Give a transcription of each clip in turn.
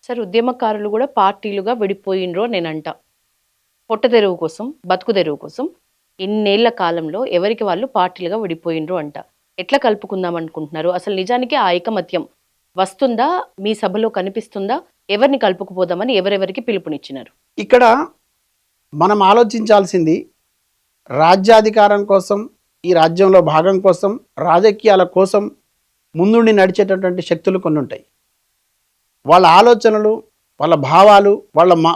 Sir ఉద్యమకారులు కూడా పార్టీలుగా విడిపోయిండ్రు అని నేనంట. పొట్ట తెరువు కోసం, బతుకు తెరువు కోసం ఇన్నేళ్ల కాలంలో ఎవరికి వాళ్ళు పార్టీలుగా విడిపోయిండ్రు అంట. ఎట్లా కలుపుకుందాం అనుకుంటున్నారు? అసలు నిజానికి ఆ ఐకమత్యం వస్తుందా? మీ సభలో కనిపిస్తుందా? ఎవరిని కలుపుకుపోదామని ఎవరెవరికి పిలుపునిచ్చినారు? ఇక్కడ మనం ఆలోచించాల్సింది రాజ్యాధికారం కోసం, ఈ రాజ్యంలో భాగం కోసం, రాజకీయాల కోసం ముందుండి నడిచేటటువంటి శక్తులు కొన్ని ఉంటాయి. వాళ్ళ ఆలోచనలు, వాళ్ళ భావాలు,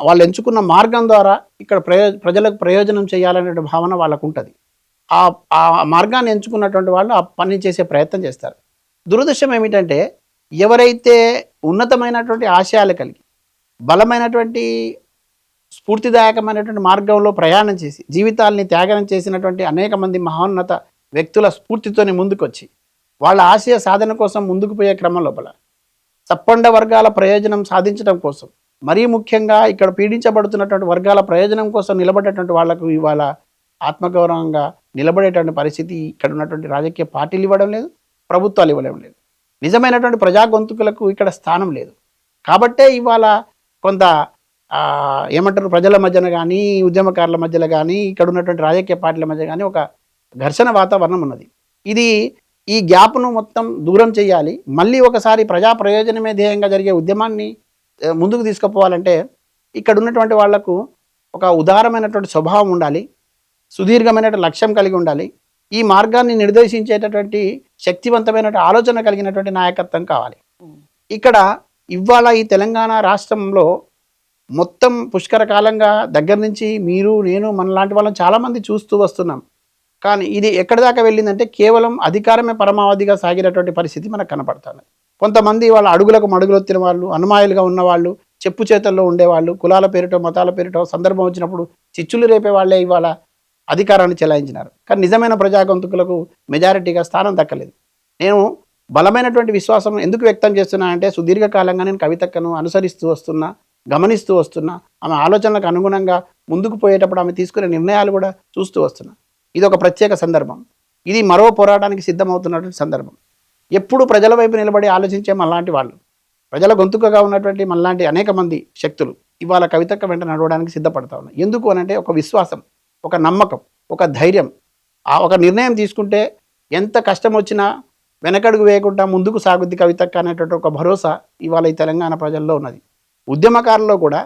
వాళ్ళు ఎంచుకున్న మార్గం ద్వారా ఇక్కడ ప్రజలకు ప్రయోజనం చేయాలనే భావన వాళ్ళకు ఉంటుంది. ఆ మార్గాన్ని ఎంచుకున్నటువంటి వాళ్ళు ఆ పని చేసే ప్రయత్నం చేస్తారు. దురదృష్టం ఏమిటంటే ఎవరైతే ఉన్నతమైనటువంటి ఆశయాలు కలిగి బలమైనటువంటి స్ఫూర్తిదాయకమైనటువంటి మార్గంలో ప్రయాణం చేసి జీవితాల్ని త్యాగం చేసినటువంటి అనేక మంది మహోన్నత వ్యక్తుల స్ఫూర్తితోని ముందుకొచ్చి వాళ్ళ ఆశయ సాధన కోసం ముందుకు పోయే క్రమం లోపల సప్పండ వర్గాల ప్రయోజనం సాధించడం కోసం, మరీ ముఖ్యంగా ఇక్కడ పీడించబడుతున్నటువంటి వర్గాల ప్రయోజనం కోసం నిలబడేటువంటి వాళ్లకు ఇవాళ ఆత్మగౌరవంగా నిలబడేటువంటి పరిస్థితి ఇక్కడ ఉన్నటువంటి రాజకీయ పార్టీలు ఇవ్వడం లేదు, ప్రభుత్వాలు ఇవ్వడం లేదు. నిజమైనటువంటి ప్రజా గొంతుకులకు ఇక్కడ స్థానం లేదు. కాబట్టే ఇవాళ కొంత ఏమంటారు ప్రజల మధ్యన కానీ, ఉద్యమకారుల మధ్యలో కానీ, ఇక్కడ ఉన్నటువంటి రాజకీయ పార్టీల మధ్య కానీ ఒక ఘర్షణ వాతావరణం ఉన్నది. ఇది ఈ గ్యాప్ను మొత్తం దూరం చేయాలి. మళ్ళీ ఒకసారి ప్రజా ప్రయోజనమే ధ్యేయంగా జరిగే ఉద్యమాన్ని ముందుకు తీసుకుపోవాలంటే ఇక్కడ ఉన్నటువంటి వాళ్లకు ఒక ఉదారమైనటువంటి స్వభావం ఉండాలి, సుదీర్ఘమైనటువంటి లక్ష్యం కలిగి ఉండాలి, ఈ మార్గాన్ని నిర్దేశించేటటువంటి శక్తివంతమైనటువంటి ఆలోచన కలిగినటువంటి నాయకత్వం కావాలి. ఇక్కడ ఇవాళ ఈ తెలంగాణ రాష్ట్రంలో మొత్తం పుష్కర కాలంగా దగ్గర నుంచి మీరు నేను మనలాంటి వాళ్ళని చాలామంది చూస్తూ వస్తున్నాం. కానీ ఇది ఎక్కడి దాకా వెళ్ళిందంటే కేవలం అధికారమే పరమావధిగా సాగినటువంటి పరిస్థితి మనకు కనపడుతుంది. కొంతమంది వాళ్ళ అడుగులకు మడుగులొత్తిన వాళ్ళు, అనుమాయులుగా ఉన్నవాళ్ళు, చెప్పు చేతల్లో ఉండేవాళ్ళు, కులాల పేరుటో మతాల పేరుటో సందర్భం వచ్చినప్పుడు చిచ్చులు రేపే వాళ్ళే ఇవాళ అధికారాన్ని చెలాయించినారు. కానీ నిజమైన ప్రజాగొంతుకులకు మెజారిటీగా స్థానం దక్కలేదు. నేను బలమైనటువంటి విశ్వాసం ఎందుకు వ్యక్తం చేస్తున్నానంటే సుదీర్ఘకాలంగా నేను కవితక్కను అనుసరిస్తూ వస్తున్నా, గమనిస్తూ వస్తున్నా, ఆమె ఆలోచనలకు అనుగుణంగా ముందుకు పోయేటప్పుడు ఆమె తీసుకునే నిర్ణయాలు కూడా చూస్తూ వస్తున్నా. ఇది ఒక ప్రత్యేక సందర్భం. ఇది మరో పోరాటానికి సిద్ధమవుతున్నటువంటి సందర్భం. ఎప్పుడు ప్రజల వైపు నిలబడి ఆలోచించే మనలాంటి వాళ్ళు, ప్రజల గొంతుకగా ఉన్నటువంటి మనలాంటి అనేక మంది శక్తులు ఇవాళ కవితక్క వెంట నడవడానికి సిద్ధపడతా ఉన్నాయి. ఎందుకు అనంటే ఒక విశ్వాసం, ఒక నమ్మకం, ఒక ధైర్యం. ఒక నిర్ణయం తీసుకుంటే ఎంత కష్టం వచ్చినా వెనకడుగు వేయకుండా ముందుకు సాగుద్ది కవితక్క అనేటువంటి ఒక భరోసా ఇవాళ ఈ తెలంగాణ ప్రజల్లో ఉన్నది. ఉద్యమకారుల్లో కూడా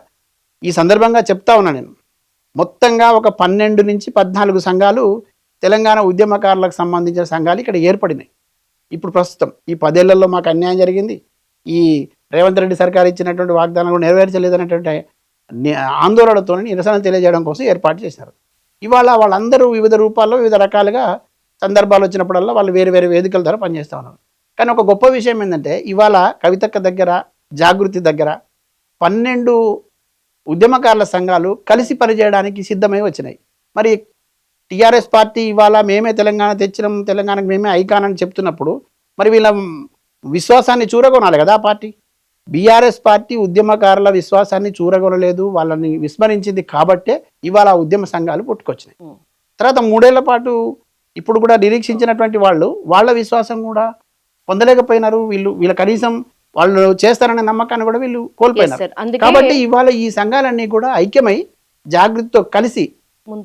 ఈ సందర్భంగా చెప్తా ఉన్నా నేను, మొత్తంగా ఒక 12 నుంచి 14 సంఘాలు తెలంగాణ ఉద్యమకారులకు సంబంధించిన సంఘాలు ఇక్కడ ఏర్పడినాయి. ఇప్పుడు ప్రస్తుతం ఈ 10 ఏళ్లలో మాకు అన్యాయం జరిగింది, ఈ రేవంత్ రెడ్డి సర్కార్ ఇచ్చినటువంటి వాగ్దానాలు నెరవేర్చలేదనేటువంటి ఆందోళనతో నిరసన తెలియజేయడం కోసం ఏర్పాటు చేశారు. ఇవాళ వాళ్ళందరూ వివిధ రూపాల్లో వివిధ రకాలుగా సందర్భాలు వచ్చినప్పుడల్లా వాళ్ళు వేరు వేరు వేదికల ద్వారా పనిచేస్తూ ఉన్నారు. కానీ ఒక గొప్ప విషయం ఏంటంటే ఇవాళ కవితక్క దగ్గర, జాగృతి దగ్గర 12 ఉద్యమకారుల సంఘాలు కలిసి పనిచేయడానికి సిద్ధమై వచ్చినాయి. మరి టీఆర్ఎస్ పార్టీ ఇవాళ మేమే తెలంగాణ తెచ్చినాం, తెలంగాణకు మేమే ఐకాన్ అని చెప్తున్నప్పుడు మరి వీళ్ళ విశ్వాసాన్ని చూరగొనాలి కదా ఆ పార్టీ. బీఆర్ఎస్ పార్టీ ఉద్యమకారుల విశ్వాసాన్ని చూరగొనలేదు, వాళ్ళని విస్మరించింది. కాబట్టే ఇవాళ ఉద్యమ సంఘాలు పుట్టుకొచ్చినాయి. తర్వాత 3 ఏళ్ల పాటు ఇప్పుడు కూడా నిరీక్షించినటువంటి వాళ్ళు వాళ్ళ విశ్వాసం కూడా పొందలేకపోయినారు. వీళ్ళ కనీసం వాళ్ళు చేస్తారనే నమ్మకాన్ని కూడా వీళ్ళు కోల్పోయినారు. కాబట్టి ఇవాళ ఈ సంఘాలన్నీ కూడా ఐక్యమై జాగృతితో కలిసి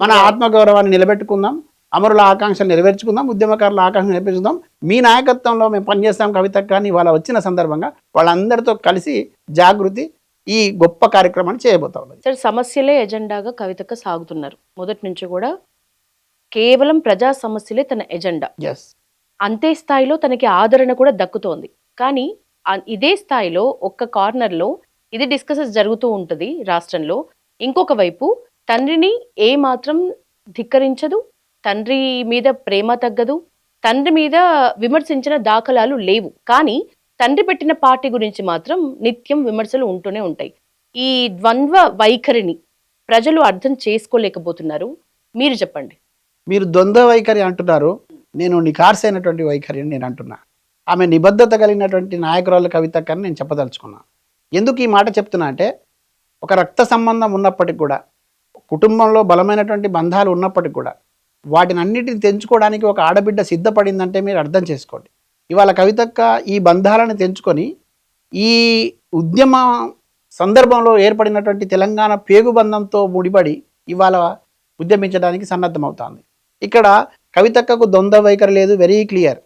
మన ఆత్మగౌరవాన్ని నిలబెట్టుకుందాం, అమరుల ఆకాంక్షలు నెరవేర్చుకుందాం, ఉద్యమకారుల ఆకాంక్షలు నెరవేర్చుకుందాం, మీ నాయకత్వంలో మేము పనిచేస్తాం కవితక్క అని ఇవాళ వచ్చిన సందర్భంగా వాళ్ళందరితో కలిసి జాగృతి ఈ గొప్ప కార్యక్రమాన్ని చేయబోతా ఉన్నది. సార్ సమస్యలే ఎజెండాగా కవితక్క సాగుతున్నారు. మొదటి నుంచి కూడా కేవలం ప్రజా సమస్యలే తన ఎజెండా. అంతే స్థాయిలో తనకి ఆదరణ కూడా దక్కుతోంది. కానీ ఇదే స్థాయిలో ఒక్క కార్నర్లో ఇది డిస్కసెస్ జరుగుతూ ఉంటుంది రాష్ట్రంలో. ఇంకొక వైపు తండ్రిని ఏ మాత్రం ధిక్కరించదు, తండ్రి మీద ప్రేమ తగ్గదు, తండ్రి మీద విమర్శించిన దాఖలాలు లేవు. కానీ తండ్రి పెట్టిన పార్టీ గురించి మాత్రం నిత్యం విమర్శలు ఉంటూనే ఉంటాయి. ఈ ద్వంద్వ వైఖరిని ప్రజలు అర్థం చేసుకోలేకపోతున్నారు. మీరు చెప్పండి. మీరు ద్వంద్వ వైఖరి అంటున్నారు, నేను నిఖార్సైనటువంటి వైఖరి అని నేను అంటున్నా. ఆమె నిబద్ధత కలిగినటువంటి నాయకురాలు కవితక్కని నేను చెప్పదలుచుకున్నాను. ఎందుకు ఈ మాట చెప్తున్నా అంటే ఒక రక్త సంబంధం ఉన్నప్పటికి కూడా, కుటుంబంలో బలమైనటువంటి బంధాలు ఉన్నప్పటికి కూడా వాటిని అన్నిటిని తెంచుకోవడానికి ఒక ఆడబిడ్డ సిద్ధపడిందంటే మీరు అర్థం చేసుకోండి. ఇవాళ కవితక్క ఈ బంధాలను తెంచుకొని ఈ ఉద్యమ సందర్భంలో ఏర్పడినటువంటి తెలంగాణ పేగుబంధంతో ముడిపడి ఇవాళ ఉద్యమించడానికి సన్నద్ధమవుతోంది. ఇక్కడ కవితక్కకు ద్వంద్వ వైఖరి లేదు, వెరీ క్లియర్.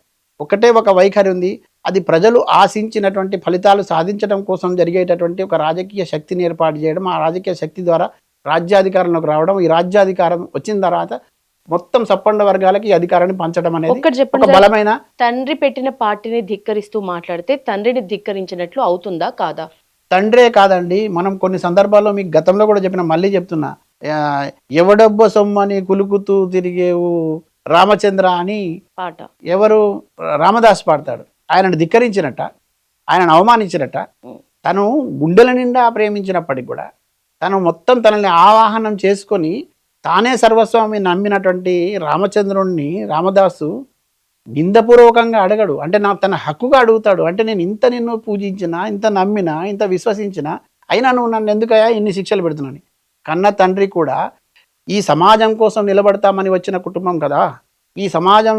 ఒకటే ఒక వైఖరి ఉంది. అది ప్రజలు ఆశించినటువంటి ఫలితాలు సాధించడం కోసం జరిగేటటువంటి ఒక రాజకీయ శక్తిని ఏర్పాటు చేయడం, ఆ రాజకీయ శక్తి ద్వారా రాజ్యాధికారంలోకి రావడం, ఈ రాజ్యాధికారం వచ్చిన తర్వాత మొత్తం సప్పండ వర్గాలకి ఈ అధికారాన్ని పంచడం అనేది ఒక్కటి ఒక చెప్పండి సార్, బలమైన. తండ్రి పెట్టిన పార్టీని ధిక్కరిస్తూ మాట్లాడితే తండ్రిని ధిక్కరించినట్లు అవుతుందా కాదా? తండ్రే కాదండి, మనం కొన్ని సందర్భాల్లో మీకు గతంలో కూడా చెప్పిన, మళ్ళీ చెప్తున్నా, ఎవడబ్బ సొమ్మని కులుకుతూ తిరిగేవు రామచంద్ర అని పాట ఎవరు రామదాస్ పాడతాడు. ఆయనను ధిక్కరించినట్ట, ఆయనను అవమానించినట్ట. తను గుండెల నిండా ప్రేమించినప్పటికి కూడా తను మొత్తం తనని ఆవాహనం చేసుకొని తానే సర్వస్వామి నమ్మినటువంటి రామచంద్రుణ్ణి రామదాసు నిందపూర్వకంగా అడగడు. అంటే తన హక్కుగా అడుగుతాడు. అంటే నేను ఇంత నిన్ను పూజించినా, ఇంత నమ్మినా, ఇంత విశ్వసించినా, అయినా నువ్వు నన్ను ఎందుకయ్యా ఇన్ని శిక్షలు పెడుతున్నాను. కన్న తండ్రి కూడా ఈ సమాజం కోసం నిలబడతామని వచ్చిన కుటుంబం కదా, ఈ సమాజం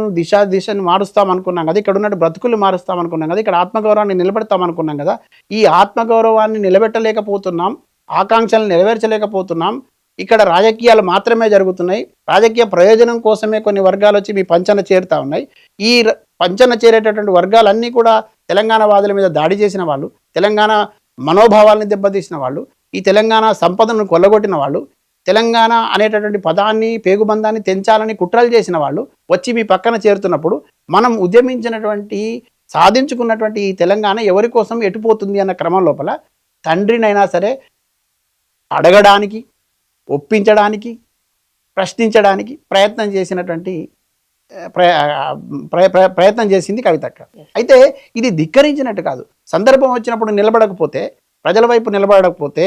దిశని మారుస్తాం అనుకున్నాం కదా, ఇక్కడ ఉన్నట్టు బ్రతుకులు మారుస్తాం అనుకున్నాం కదా, ఇక్కడ ఆత్మగౌరవాన్ని నిలబెడతాం అనుకున్నాం కదా, ఈ ఆత్మగౌరవాన్ని నిలబెట్టలేకపోతున్నాం, ఆకాంక్షలను నెరవేర్చలేకపోతున్నాం, ఇక్కడ రాజకీయాలు మాత్రమే జరుగుతున్నాయి, రాజకీయ ప్రయోజనం కోసమే కొన్ని వర్గాలు వచ్చి మీ పంచన చేరుతా ఉన్నాయి. ఈ పంచన చేరేటటువంటి వర్గాలన్నీ కూడా తెలంగాణ వాదుల మీద దాడి చేసిన వాళ్ళు, తెలంగాణ మనోభావాల్ని దెబ్బతీసిన వాళ్ళు, ఈ తెలంగాణ సంపదను కొల్లగొట్టిన వాళ్ళు, తెలంగాణ అనేటటువంటి పదాన్ని పేగుబంధాన్ని తెంచాలని కుట్రలు చేసిన వాళ్ళు వచ్చి మీ పక్కన చేరుతున్నప్పుడు మనం ఉద్యమించినటువంటి సాధించుకున్నటువంటి ఈ తెలంగాణ ఎవరి కోసం ఎటుపోతుంది అన్న క్రమం లోపల తండ్రినైనా సరే అడగడానికి, ఒప్పించడానికి, ప్రశ్నించడానికి ప్రయత్నం చేసినటువంటి ప్రయత్నం చేసింది కవితక్క. అయితే ఇది ధిక్కరించినట్టు కాదు. సందర్భం వచ్చినప్పుడు నిలబడకపోతే, ప్రజల వైపు నిలబడకపోతే,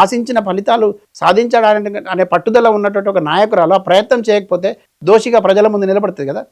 ఆశించిన ఫలితాలు సాధించడానికి అనే పట్టుదల ఉన్నటువంటి ఒక నాయకురాలు ఆ ప్రయత్నం చేయకపోతే దోషిగా ప్రజల ముందు నిలబడుతుంది కదా.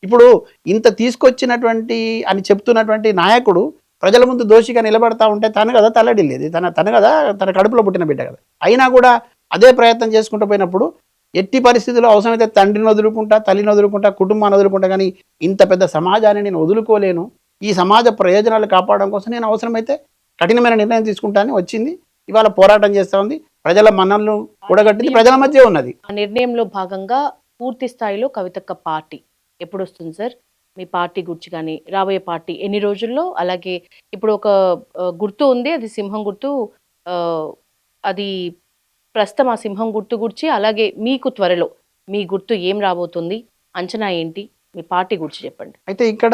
ఇప్పుడు ఇంత తీసుకొచ్చినటువంటి అని చెప్తున్నటువంటి నాయకుడు ప్రజల ముందు దోషిగా నిలబడతా ఉంటే తను కదా తల్లడిల్లేది, తను కదా తన కడుపులో పుట్టిన బిడ్డ కదా. అయినా కూడా అదే ప్రయత్నం చేసుకుంటూ పోయినప్పుడు ఎట్టి పరిస్థితుల్లో అవసరమైతే తండ్రిని వదులుకుంటా, తల్లిని వదులుకుంటా, కుటుంబాన్ని వదులుకుంటా, కానీ ఇంత పెద్ద సమాజాన్ని నేను వదులుకోలేను, ఈ సమాజ ప్రయోజనాలు కాపాడడం కోసం నేను అవసరమైతే కఠినమైన నిర్ణయం తీసుకుంటానని వచ్చింది. ఇవాళ పోరాటం చేస్తూ ఉంది, ప్రజల మన్ననలు కూడగట్టింది, ప్రజల మధ్య ఉన్నది. ఆ నిర్ణయంలో భాగంగా పూర్తి స్థాయిలో కవితక్క పార్టీ ఎప్పుడు వస్తుంది సార్? మీ పార్టీ గురించి కానీ, రాబోయే పార్టీ ఎన్ని రోజుల్లో? అలాగే ఇప్పుడు ఒక గుర్తు ఉంది, అది సింహం గుర్తు. అది ప్రస్తుతం ఆ సింహం గుర్తు గురించి, అలాగే మీకు త్వరలో మీ గుర్తు ఏం రాబోతుంది, అంచనా ఏంటి, మీ పార్టీ గురించి చెప్పండి. అయితే ఇక్కడ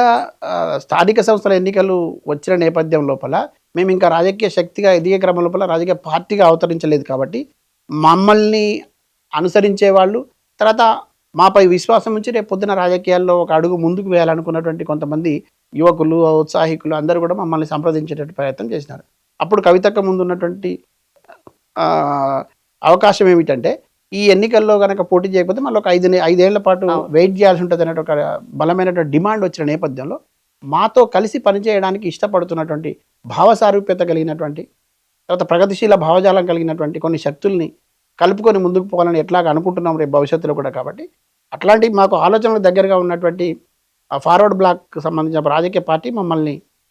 స్థానిక సంస్థల ఎన్నికలు వచ్చిన నేపథ్యం లోపల మేము ఇంకా రాజకీయ శక్తిగా ఎదిగే క్రమం లోపల రాజకీయ పార్టీగా అవతరించలేదు కాబట్టి మమ్మల్ని అనుసరించే వాళ్ళు, తర్వాత మాపై విశ్వాసం నుంచి రేపు పొద్దున రాజకీయాల్లో ఒక అడుగు ముందుకు వేయాలనుకున్నటువంటి కొంతమంది యువకులు, ఔత్సాహికులు అందరూ కూడా మమ్మల్ని సంప్రదించేటట్టు ప్రయత్నం చేసినారు. అప్పుడు కవితక్క ముందు ఉన్నటువంటి అవకాశం ఏమిటంటే, ఈ ఎన్నికల్లో కనుక పోటీ చేయకపోతే మళ్ళీ ఒక 5 ఏళ్ల పాటు వెయిట్ చేయాల్సి ఉంటుంది అనే ఒక బలమైనటువంటి డిమాండ్ వచ్చిన నేపథ్యంలో మాతో కలిసి పనిచేయడానికి ఇష్టపడుతున్నటువంటి, భావసారూప్యత కలిగినటువంటి, తర్వాత ప్రగతిశీల భావజాలం కలిగినటువంటి కొన్ని శక్తుల్ని కలుపుకొని ముందుకు పోవాలని ఎట్లాగ అనుకుంటున్నాం రేపు భవిష్యత్తులో కూడా. కాబట్టి అట్లాంటి మాకు ఆలోచనలు దగ్గరగా ఉన్నటువంటి ఫార్వర్డ్ బ్లాక్కి సంబంధించిన రాజకీయ పార్టీ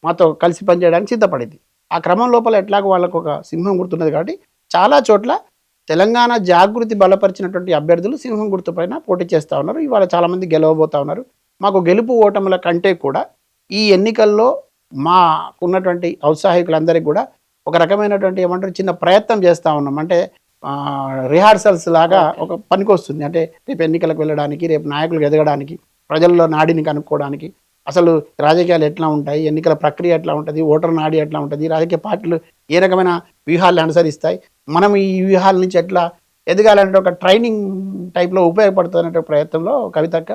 మాతో కలిసి పనిచేయడానికి సిద్ధపడింది. ఆ క్రమం లోపల ఎట్లాగో వాళ్ళకు ఒక సింహం గుర్తున్నది కాబట్టి చాలా చోట్ల తెలంగాణ జాగృతి బలపరిచినటువంటి అభ్యర్థులు సింహం గుర్తు పైన పోటీ చేస్తూ ఉన్నారు. ఇవాళ చాలామంది గెలవబోతూ ఉన్నారు. మాకు గెలుపు ఓటముల కంటే కూడా ఈ ఎన్నికల్లో మాకున్నటువంటి ఔత్సాహికులందరికీ కూడా ఒక రకమైనటువంటి ఏమంటారు చిన్న ప్రయత్నం చేస్తూ ఉన్నాం. అంటే రిహార్సల్స్ లాగా ఒక పనికి వస్తుంది. అంటే రేపు ఎన్నికలకు వెళ్ళడానికి, రేపు నాయకులకు ఎదగడానికి, ప్రజల్లో నాడిని కనుక్కోవడానికి, అసలు రాజకీయాలు ఎట్లా ఉంటాయి, ఎన్నికల ప్రక్రియ ఎట్లా ఉంటుంది, ఓటర్ నాడి ఎట్లా ఉంటుంది, రాజకీయ పార్టీలు ఏ రకమైన వ్యూహాలను అనుసరిస్తాయి, మనం ఈ వ్యూహాల నుంచి ఎట్లా ఎదగాలంటే ఒక ట్రైనింగ్ టైప్లో ఉపయోగపడుతున్న ప్రయత్నంలో కవితక్క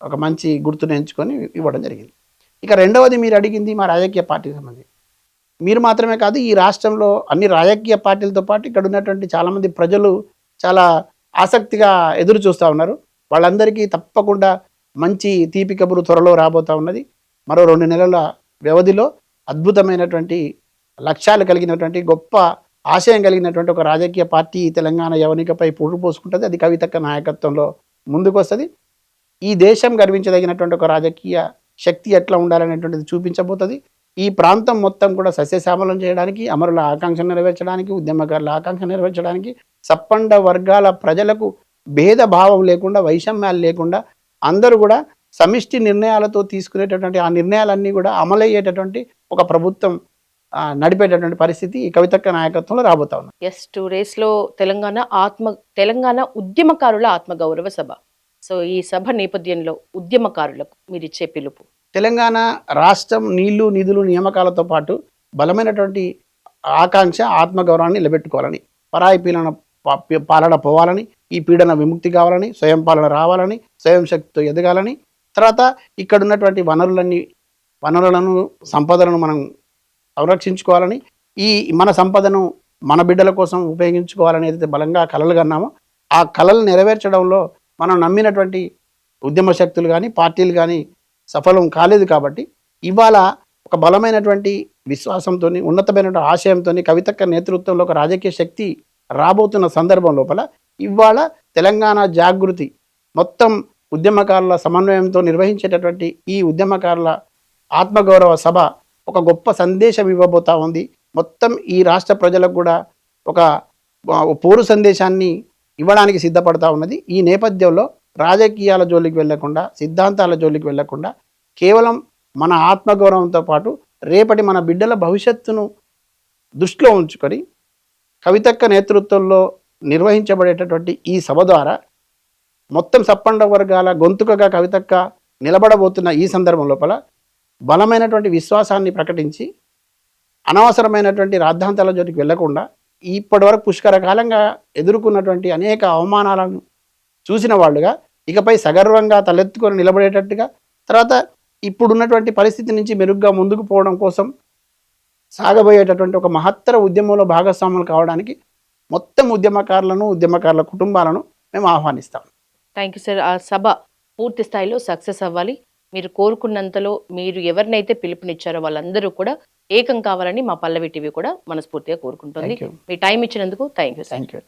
ఒక మంచి గుర్తును ఎంచుకొని ఇవ్వడం జరిగింది. ఇక రెండవది మీరు అడిగింది మా రాజకీయ పార్టీకి సంబంధించి. మీరు మాత్రమే కాదు, ఈ రాష్ట్రంలో అన్ని రాజకీయ పార్టీలతో పాటు ఇక్కడ ఉన్నటువంటి చాలామంది ప్రజలు చాలా ఆసక్తిగా ఎదురు చూస్తూ ఉన్నారు. వాళ్ళందరికీ తప్పకుండా మంచి తీపి కబురు త్వరలో రాబోతూ ఉన్నది. మరో 2 నెలల వ్యవధిలో అద్భుతమైనటువంటి లక్ష్యాలు కలిగినటువంటి, గొప్ప ఆశయం కలిగినటువంటి ఒక రాజకీయ పార్టీ తెలంగాణ యవనికపై పురుడు పోసుకుంటుంది. అది కవితక్క నాయకత్వంలో ముందుకు వస్తుంది. ఈ దేశం గర్వించదగినటువంటి ఒక రాజకీయ శక్తి ఎట్లా ఉండాలనేటువంటిది చూపించబోతుంది. ఈ ప్రాంతం మొత్తం కూడా సస్యశ్యామలం చేయడానికి, అమరుల ఆకాంక్ష నెరవేర్చడానికి, ఉద్యమకారుల ఆకాంక్ష నెరవేర్చడానికి, సప్పండ వర్గాల ప్రజలకు భేదభావం లేకుండా, వైషమ్యాలు లేకుండా అందరూ కూడా సమిష్టి నిర్ణయాలతో తీసుకునేటటువంటి ఆ నిర్ణయాలన్నీ కూడా అమలయ్యేటటువంటి ఒక ప్రభుత్వం నడిపేటటువంటి పరిస్థితి ఈ కవితక్క నాయకత్వంలో రాబోతా ఉంది. ఎస్ 2 days లో తెలంగాణ ఉద్యమకారుల ఆత్మగౌరవ సభ. సో ఈ సభ నేపథ్యంలో ఉద్యమకారులకు మీరు ఇచ్చే పిలుపు? తెలంగాణ రాష్ట్రం నీళ్లు నిధులు నియామకాలతో పాటు బలమైనటువంటి ఆకాంక్ష ఆత్మగౌరవాన్ని నిలబెట్టుకోవాలని, పరాయి పాలన పోవాలని, ఈ పీడన విముక్తి కావాలని, స్వయం పాలన రావాలని, స్వయం శక్తితో ఎదగాలని, తర్వాత ఇక్కడ ఉన్నటువంటి వనరులను సంపదలను మనం సంరక్షించుకోవాలని, ఈ మన సంపదను మన బిడ్డల కోసం ఉపయోగించుకోవాలని ఏదైతే బలంగా కలలు కన్నామో ఆ కలలు నెరవేర్చడంలో మనం నమ్మినటువంటి ఉద్యమ శక్తులు కానీ పార్టీలు కానీ సఫలం కాలేదు. కాబట్టి ఇవాళ ఒక బలమైనటువంటి విశ్వాసంతో, ఉన్నతమైనటువంటి ఆశయంతో కవితక్క నేతృత్వంలో ఒక రాజకీయ శక్తి రాబోతున్న సందర్భం లోపల ఇవాళ తెలంగాణ జాగృతి మొత్తం ఉద్యమకారుల సమన్వయంతో నిర్వహించేటటువంటి ఈ ఉద్యమకారుల ఆత్మగౌరవ సభ ఒక గొప్ప సందేశం ఇవ్వబోతా ఉంది. మొత్తం ఈ రాష్ట్ర ప్రజలకు కూడా ఒక పోరు సందేశాన్ని ఇవ్వడానికి సిద్ధపడతా ఉన్నది. ఈ నేపథ్యంలో రాజకీయాల జోలికి వెళ్లకుండా, సిద్ధాంతాల జోలికి వెళ్లకుండా, కేవలం మన ఆత్మగౌరవంతో పాటు రేపటి మన బిడ్డల భవిష్యత్తును దృష్టిలో ఉంచుకొని కవితక్క నేతృత్వంలో నిర్వహించబడేటటువంటి ఈ సభ ద్వారా మొత్తం సప్పండ వర్గాల గొంతుకగా కవితక్క నిలబడబోతున్న ఈ సందర్భం లోపల బలమైనటువంటి విశ్వాసాన్ని ప్రకటించి అనవసరమైనటువంటి రాద్ధాంతాల జోలికి వెళ్లకుండా, ఇప్పటి వరకు పుష్కర కాలంగా ఎదుర్కొన్నటువంటి అనేక అవమానాలను చూసిన వాళ్ళుగా ఇకపై సగర్వంగా తలెత్తుకొని నిలబడేటట్టుగా, తర్వాత ఇప్పుడున్నటువంటి పరిస్థితి నుంచి మెరుగ్గా ముందుకు పోవడం కోసం సాగబోయేటటువంటి ఒక మహత్తర ఉద్యమంలో భాగస్వాములు కావడానికి మొత్తం ఉద్యమకారుల కుటుంబాలను మేము ఆహ్వానిస్తాం. Thank you sir. ఆ సభ పూర్తి స్థాయిలో సక్సెస్ అవ్వాలి. మీరు కోరుకున్నంతలో మీరు ఎవరినైతే పిలుపునిచ్చారో వాళ్ళందరూ కూడా ఏకం కావాలని మా పల్లవి టీవీ కూడా మనస్ఫూర్తిగా కోరుకుంటుంది. మీ టైం ఇచ్చినందుకు thank you sir. Thank you.